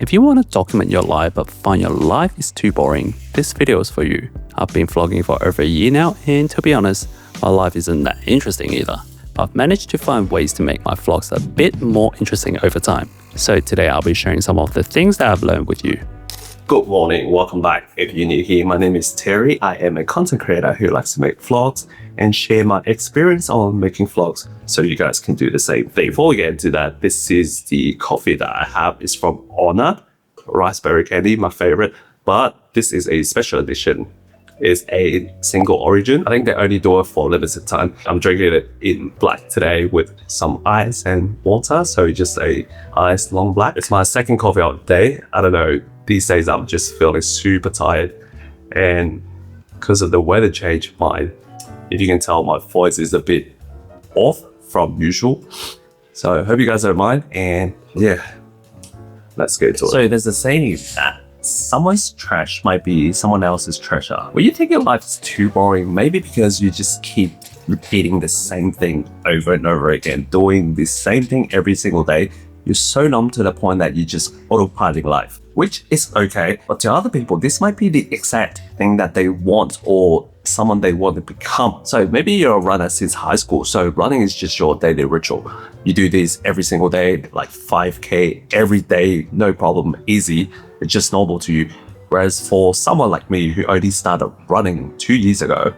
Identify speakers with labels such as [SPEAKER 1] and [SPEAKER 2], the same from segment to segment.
[SPEAKER 1] If you want to document your life but find your life is too boring, this video is for you. I've been vlogging for over a year now, and to be honest, my life isn't that interesting either. I've managed to find ways to make my vlogs a bit more interesting over time. So today I'll be sharing some of the things that I've learned with you.
[SPEAKER 2] Good morning, welcome back. If you're new here, my name is Terry. I am a content creator who likes to make vlogs and share my experience on making vlogs so you guys can do the same thing. Before we get into that, this is the coffee that I have. It's from Honor, raspberry candy, my favorite, but this is a special edition. It's a single origin. I think they only do it for a limited time. I'm drinking it in black today with some ice and water, so just a ice long black. It's my second coffee of the day. I don't know, these days I'm just feeling super tired, and because of the weather change, if you can tell, my voice is a bit off from usual. So I hope you guys don't mind, and yeah, let's get to it. So there's a saying that someone's trash might be someone else's treasure. When you think your life is too boring, maybe because you just keep repeating the same thing over and over again, doing the same thing every single day, you're so numb to the point that you just autopiloting life, which is okay. But to other people, this might be the exact thing that they want or someone they want to become. So maybe you're a runner since high school, so running is just your daily ritual. You do this every single day, like 5K every day, no problem, easy. It's just normal to you. Whereas for someone like me who only started running 2 years ago,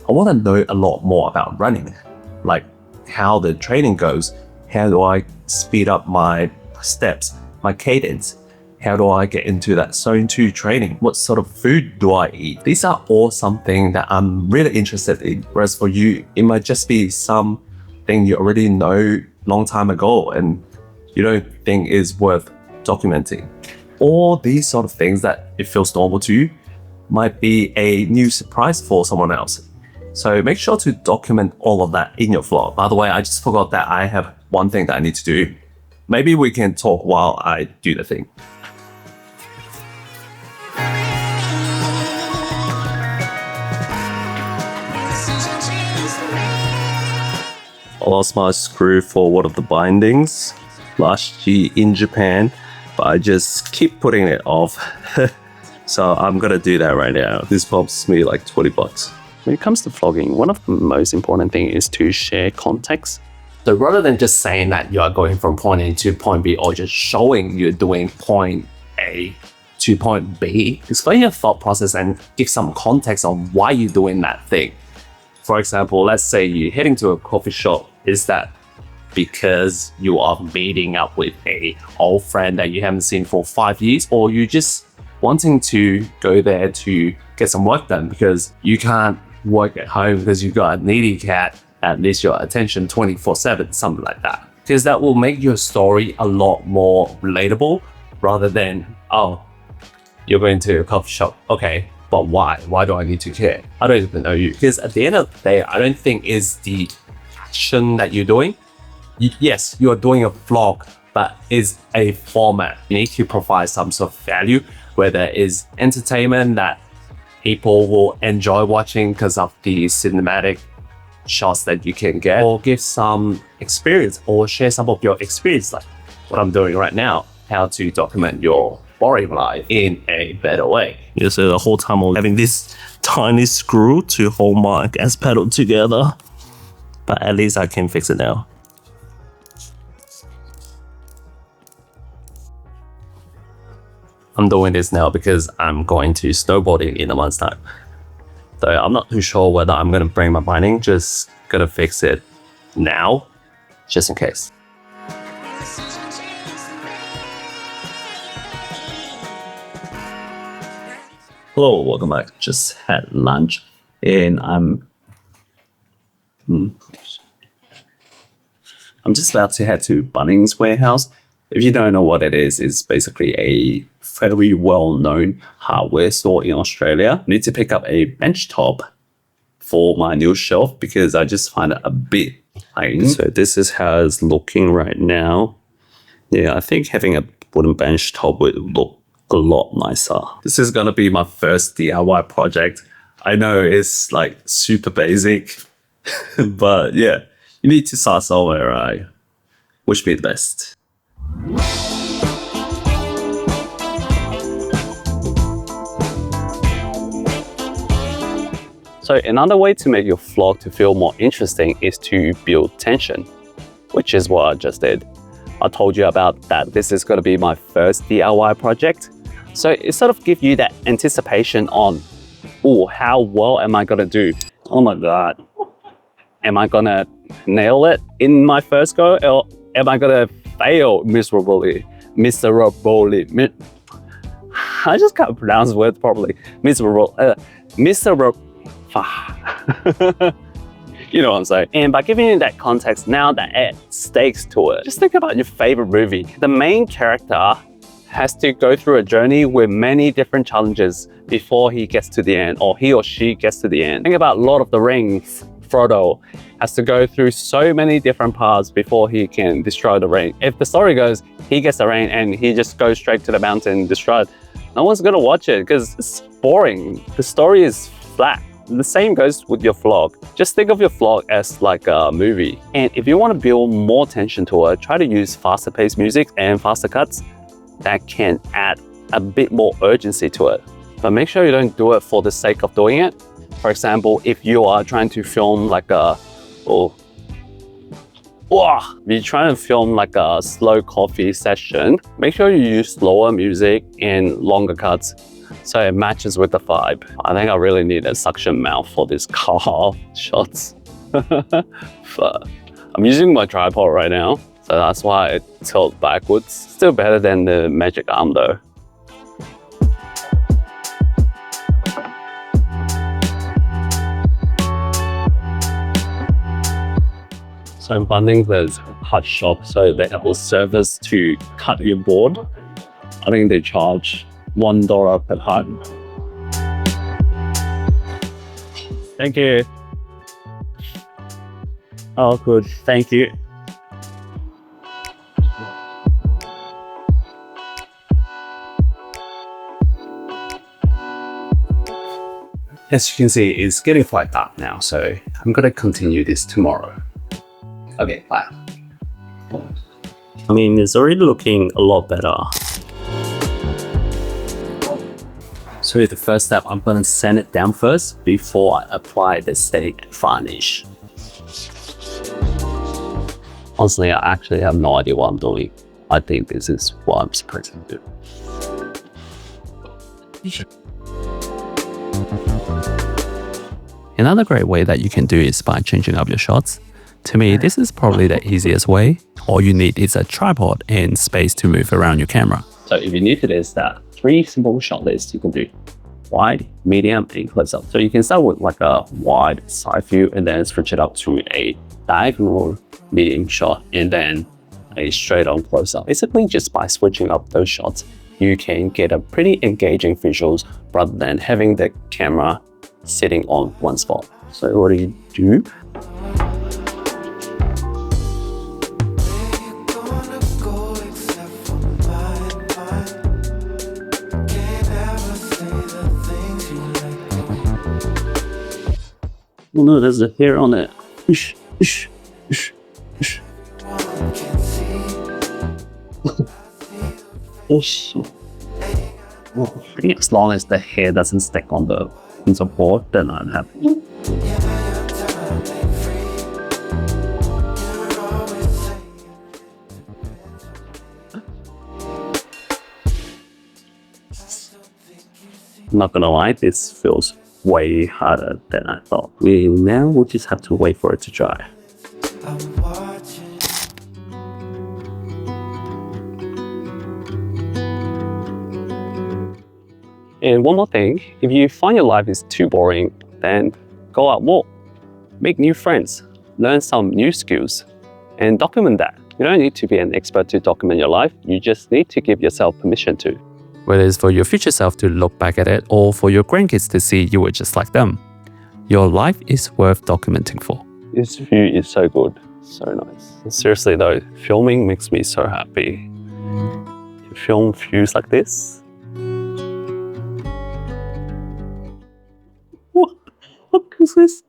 [SPEAKER 2] I want to know a lot more about running, like how the training goes. How do I speed up my steps, my cadence? How do I get into that zone 2 training? What sort of food do I eat? These are all something that I'm really interested in. Whereas for you, it might just be something you already know long time ago and you don't think is worth documenting. All these sort of things that it feels normal to you might be a new surprise for someone else. So make sure to document all of that in your vlog. By the way, I just forgot that I have one thing that I need to do. Maybe we can talk while I do the thing. I lost my screw for one of the bindings last year in Japan, but I just keep putting it off. So I'm gonna do that right now. This costs me like 20 bucks.
[SPEAKER 1] When it comes to vlogging, one of the most important things is to share context.
[SPEAKER 2] So rather than just saying that you are going from point A to point B or just showing you're doing point A to point B, explain your thought process and give some context on why you're doing that thing. For example, let's say you're heading to a coffee shop. Is that because you are meeting up with an old friend that you haven't seen for 5 years, or you just wanting to go there to get some work done because you can't work at home because you've got a needy cat that needs your attention 24/7, something like that. Because that will make your story a lot more relatable rather than, oh, you're going to a coffee shop. Okay, but why? Why do I need to care? I don't even know you. Because at the end of the day, I don't think it's the action that you're doing. Yes, you're doing a vlog, but it's a format. You need to provide some sort of value, whether it's entertainment that people will enjoy watching because of the cinematic shots that you can get, or give some experience or share some of your experience, like what I'm doing right now, how to document your boring life in a better way.
[SPEAKER 3] Yeah, so the whole time I'm having this tiny screw to hold my gas pedal together, but at least I can fix it now.
[SPEAKER 2] I'm doing this now because I'm going to snowboarding in a month's time. So I'm not too sure whether I'm gonna bring my binding, just gonna fix it now, just in case.
[SPEAKER 3] Hello, welcome back. Just had lunch and I'm just about to head to Bunnings Warehouse. If you don't know what it is, it's basically a very well-known hardware store in Australia. I need to pick up a bench top for my new shelf because I just find it a bit plain. So this is how it's looking right now. Yeah, I think having a wooden bench top would look a lot nicer. This is gonna be my first DIY project. I know it's like super basic, but yeah, you need to start somewhere, right? Wish me the best.
[SPEAKER 1] So another way to make your vlog to feel more interesting is to build tension, which is what I just did. I told you about that this is going to be my first DIY project. So it sort of gives you that anticipation on, oh, how well am I going to do? Oh my God. Am I going to nail it in my first go, or am I going to fail miserably? I just can't pronounce words properly. Miserable. You know what I'm saying? And by giving you that context, now that adds stakes to it. Just think about your favorite movie. The main character has to go through a journey with many different challenges before he gets to the end, or he or she gets to the end. Think about Lord of the Rings. Frodo has to go through so many different paths before he can destroy the ring. If the story goes, he gets the ring and he just goes straight to the mountain and destroys it, no one's gonna watch it because it's boring. The story is flat. The same goes with your vlog. Just think of your vlog as like a movie. And if you want to build more tension to it, try to use faster paced music and faster cuts that can add a bit more urgency to it. But make sure you don't do it for the sake of doing it. For example, if you are trying to film like a, if you're trying to film like a slow coffee session, make sure you use slower music and longer cuts so it matches with the vibe. I think I really need a suction mouth for this car shots. But I'm using my tripod right now, so that's why it tilts backwards. Still better than the magic arm though. So in Bunnings, there's hut shop, so they have a service to cut your board. I think they charge $1 per hut. Thank you. Oh, good. Thank you. As you can see, it's getting quite dark now, so I'm gonna continue this tomorrow. Okay, bye. I mean, it's already looking a lot better. So the first step, I'm gonna sand it down first before I apply the static varnish. Honestly, I actually have no idea what I'm doing. I think this is what I'm supposed to do. Another great way that you can do is by changing up your shots. To me, this is probably the easiest way. All you need is a tripod and space to move around your camera. So if you're new to this, there are 3 simple shot lists you can do: wide, medium, and close up. So you can start with like a wide side view and then switch it up to a diagonal medium shot and then a straight on close up. Basically, just by switching up those shots, you can get a pretty engaging visuals rather than having the camera sitting on one spot. So what do? Oh no, there's a hair on it. Oh shit. Well, I think as long as the hair doesn't stick on the board, then I'm happy. I'm not gonna lie, this feels way harder than I thought. Now we'll just have to wait for it to dry. And one more thing, if you find your life is too boring, then go out more, make new friends, learn some new skills, and document that. You don't need to be an expert to document your life, you just need to give yourself permission to. Whether it's for your future self to look back at it or for your grandkids to see you were just like them, your life is worth documenting for. This view is so good, so nice. Seriously though, filming makes me so happy. To film views like this. What is this?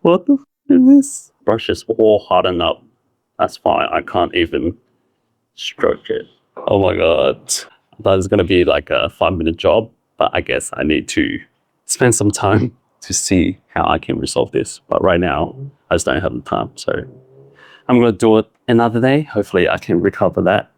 [SPEAKER 1] What the f is this? Brush is all hardened up. That's fine, I can't even stroke it. Oh my god. I thought it was gonna be like a 5-minute job, but I guess I need to spend some time
[SPEAKER 3] to see how I can resolve this. But right now, I just don't have the time. So I'm going to do it another day. Hopefully I can recover that